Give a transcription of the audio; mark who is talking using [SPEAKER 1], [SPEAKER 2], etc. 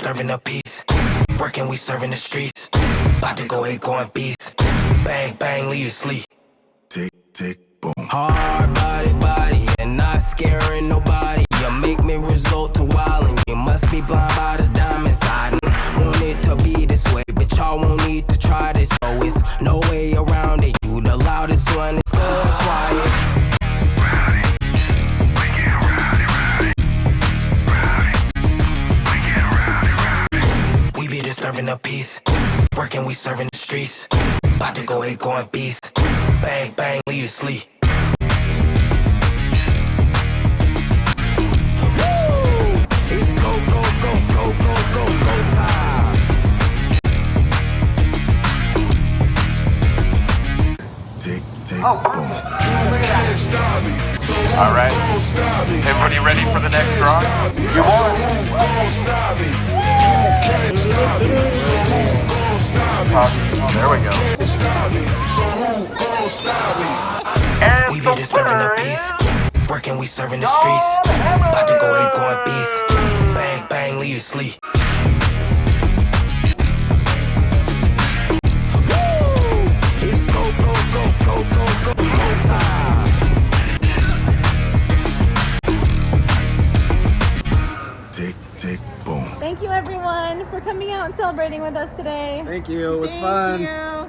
[SPEAKER 1] disturbing the peace. Working, we serving the streets. About to go ahead, going beast. Bang, bang, leave you sleep.
[SPEAKER 2] Tick, tick, boom.
[SPEAKER 1] Hard body, and not scaring nobody. You make me resort to wildin'. You must be blind by the diamonds. I don't want it to be this way, but y'all won't need to try this. So it's no way around it. You the loudest one, it's going quiet.
[SPEAKER 2] Rowdy, we get rowdy, rowdy. Rowdy, we get rowdy, rowdy.
[SPEAKER 1] We be disturbing the peace. Working, we serving the streets. About to go ahead, going beast. Bang, bang, leave you sleep. It's go, go, go, go, go, go, go time.
[SPEAKER 2] Tick, tick,
[SPEAKER 3] Oh,
[SPEAKER 2] boom.
[SPEAKER 3] look at that.
[SPEAKER 2] Stop me.
[SPEAKER 3] All right. Everybody ready for the next draw? You won.
[SPEAKER 2] Stop me. Can't stop me. So who gon' stop me?
[SPEAKER 3] Oh, there we go.
[SPEAKER 2] Can't stop me. So who gon' stop me?
[SPEAKER 3] And
[SPEAKER 1] We be disturbing the peace. Working, we serving the streets. About to go ahead, going beast. Bang, bang, leave you sleep. It's go, go, go, go, go, go, go time.
[SPEAKER 2] Tick, tick, boom.
[SPEAKER 4] Thank you everyone for coming out and celebrating with us today.
[SPEAKER 5] Thank you. It was
[SPEAKER 4] Thank
[SPEAKER 5] fun.
[SPEAKER 4] you.